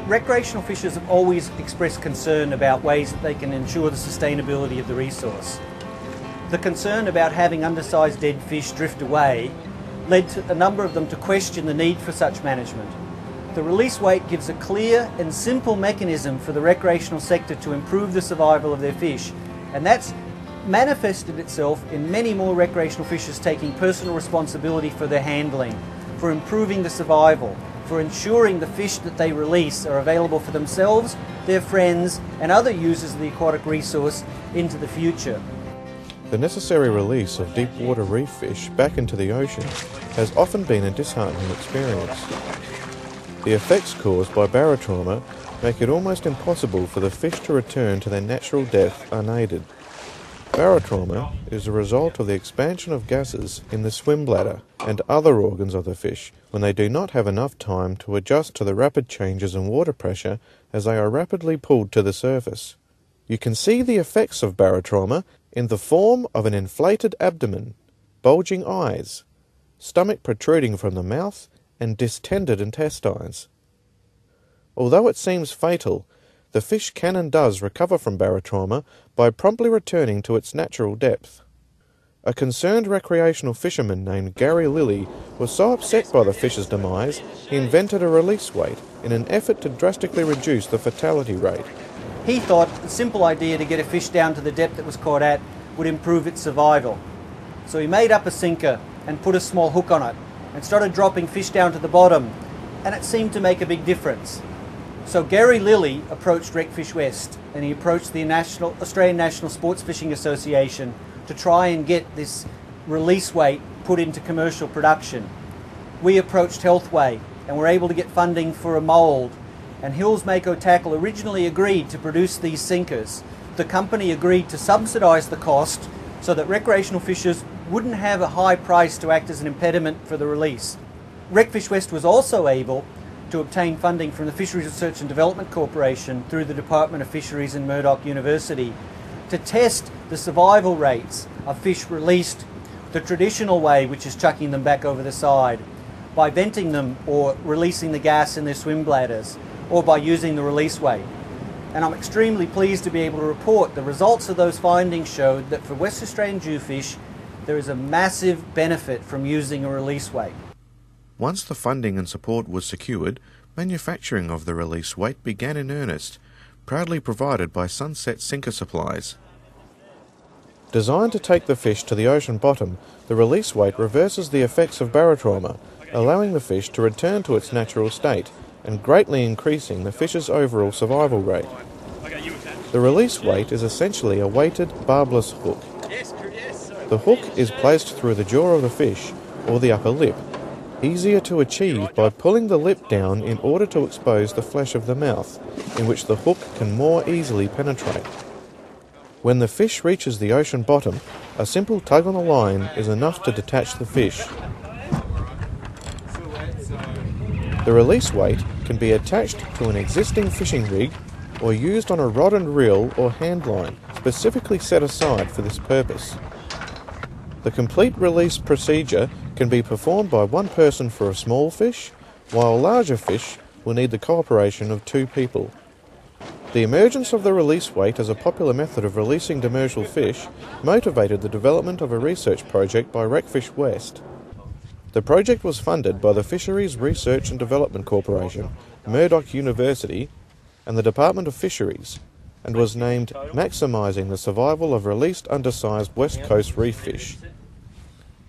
Recreational fishers have always expressed concern about ways that they can ensure the sustainability of the resource. The concern about having undersized dead fish drift away led to a number of them to question the need for such management. The release weight gives a clear and simple mechanism for the recreational sector to improve the survival of their fish, and that's manifested itself in many more recreational fishers taking personal responsibility for their handling, for improving the survival, for ensuring the fish that they release are available for themselves, their friends and other users of the aquatic resource into the future. The necessary release of deep water reef fish back into the ocean has often been a disheartening experience. The effects caused by barotrauma make it almost impossible for the fish to return to their natural death unaided. Barotrauma is a result of the expansion of gases in the swim bladder and other organs of the fish when they do not have enough time to adjust to the rapid changes in water pressure as they are rapidly pulled to the surface. You can see the effects of barotrauma in the form of an inflated abdomen, bulging eyes, stomach protruding from the mouth, and distended intestines. Although it seems fatal, the fish can and does recover from barotrauma by promptly returning to its natural depth. A concerned recreational fisherman named Gary Lilly was so upset by the fish's demise, he invented a release weight in an effort to drastically reduce the fatality rate. He thought the simple idea to get a fish down to the depth it was caught at would improve its survival. So he made up a sinker and put a small hook on it and started dropping fish down to the bottom, and it seemed to make a big difference. So Gary Lilly approached Recfishwest, and he approached the Australian National Sports Fishing Association to try and get this release weight put into commercial production. We approached Healthway and were able to get funding for a mould, and Hills Mako Tackle originally agreed to produce these sinkers. The company agreed to subsidise the cost so that recreational fishers wouldn't have a high price to act as an impediment for the release. Recfishwest was also able to obtain funding from the Fisheries Research and Development Corporation through the Department of Fisheries and Murdoch University to test the survival rates of fish released the traditional way, which is chucking them back over the side, by venting them or releasing the gas in their swim bladders, or by using the release weight. And I'm extremely pleased to be able to report the results of those findings showed that for West Australian jewfish, there is a massive benefit from using a release weight. Once the funding and support was secured, manufacturing of the release weight began in earnest, proudly provided by Sunset Sinker Supplies. Designed to take the fish to the ocean bottom, the release weight reverses the effects of barotrauma, allowing the fish to return to its natural state and greatly increasing the fish's overall survival rate. The release weight is essentially a weighted, barbless hook. The hook is placed through the jaw of the fish, or the upper lip, easier to achieve by pulling the lip down in order to expose the flesh of the mouth, in which the hook can more easily penetrate. When the fish reaches the ocean bottom, a simple tug on the line is enough to detach the fish. The release weight can be attached to an existing fishing rig or used on a rod and reel or hand line specifically set aside for this purpose. The complete release procedure can be performed by one person for a small fish, while larger fish will need the cooperation of two people. The emergence of the release weight as a popular method of releasing demersal fish motivated the development of a research project by Recfishwest. The project was funded by the Fisheries Research and Development Corporation, Murdoch University, and the Department of Fisheries, and was named Maximising the Survival of Released Undersized West Coast Reef Fish.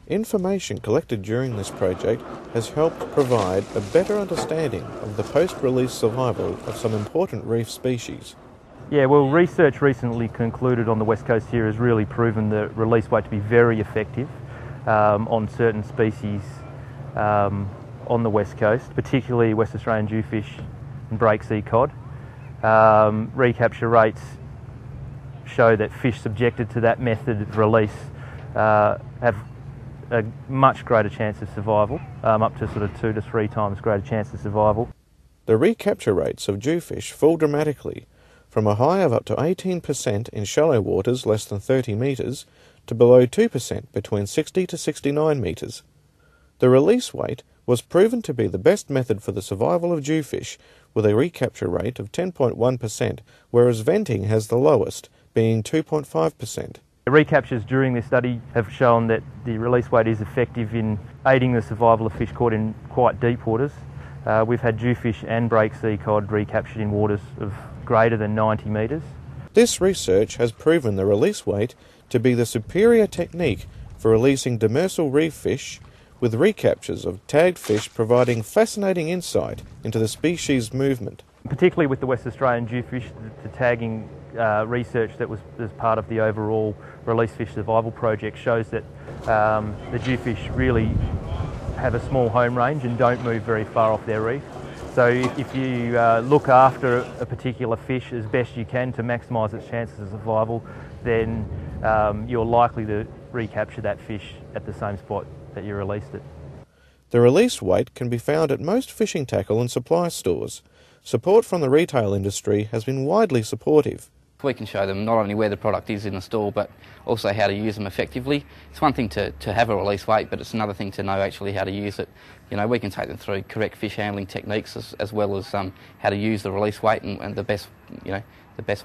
Information collected during this project has helped provide a better understanding of the post-release survival of some important reef species. Yeah, well, research recently concluded on the West Coast here has really proven the release weight to be very effective on certain species on the West Coast, particularly West Australian jewfish and break-sea cod. Recapture rates show that fish subjected to that method of release have a much greater chance of survival, up to sort of 2 to 3 times greater chance of survival. The recapture rates of jewfish fall dramatically, from a high of up to 18% in shallow waters less than 30 metres to below 2% between 60 to 69 metres. The release weight was proven to be the best method for the survival of jewfish, with a recapture rate of 10.1%, whereas venting has the lowest, being 2.5%. The recaptures during this study have shown that the release weight is effective in aiding the survival of fish caught in quite deep waters. We've had jewfish and break sea cod recaptured in waters of greater than 90 metres. This research has proven the release weight to be the superior technique for releasing demersal reef fish, with recaptures of tagged fish providing fascinating insight into the species' movement. Particularly with the West Australian jewfish, the tagging research that was as part of the overall Release Fish Survival Project shows that the jewfish really have a small home range and don't move very far off their reef. So if you look after a particular fish as best you can to maximise its chances of survival, then you're likely to recapture that fish at the same spot that you released it. The release weight can be found at most fishing tackle and supply stores. Support from the retail industry has been widely supportive. We can show them not only where the product is in the store, but also how to use them effectively. It's one thing to have a release weight, but it's another thing to know actually how to use it. You know, we can take them through correct fish handling techniques as well as how to use the release weight and the best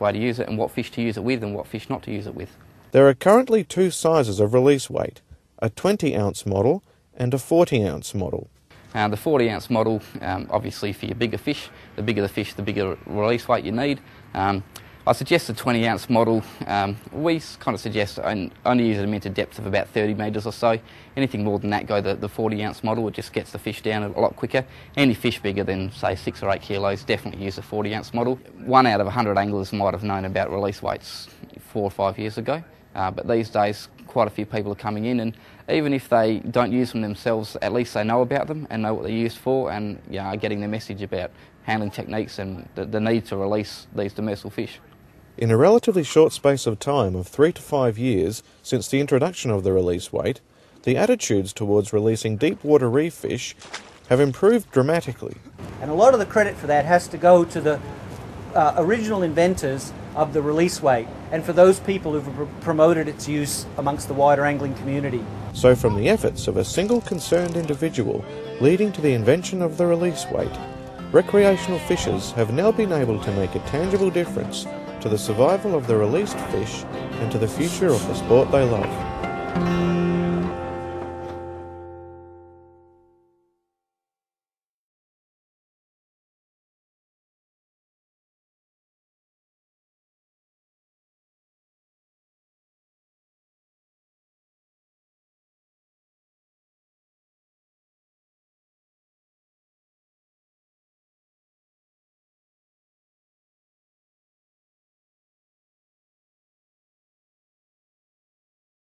way to use it, and what fish to use it with and what fish not to use it with. There are currently two sizes of release weight, a 20-ounce model and a 40-ounce model. The 40-ounce model, obviously for your bigger fish, the bigger the fish, the bigger release weight you need. I suggest the 20-ounce model. We kind of suggest only use them into depth of about 30 metres or so. Anything more than that, go the 40-ounce model. It just gets the fish down a lot quicker. Any fish bigger than, say, 6 or 8 kilos, definitely use the 40-ounce model. 1 out of 100 anglers might have known about release weights 4 or 5 years ago, but these days quite a few people are coming in, and even if they don't use them themselves, at least they know about them and know what they're used for, and are getting the message about handling techniques and the need to release these demersal fish. In a relatively short space of time of 3 to 5 years since the introduction of the release weight, the attitudes towards releasing deep water reef fish have improved dramatically. And a lot of the credit for that has to go to the original inventors of the release weight, and for those people who've promoted its use amongst the wider angling community. So from the efforts of a single concerned individual leading to the invention of the release weight, recreational fishers have now been able to make a tangible difference to the survival of the released fish and to the future of the sport they love.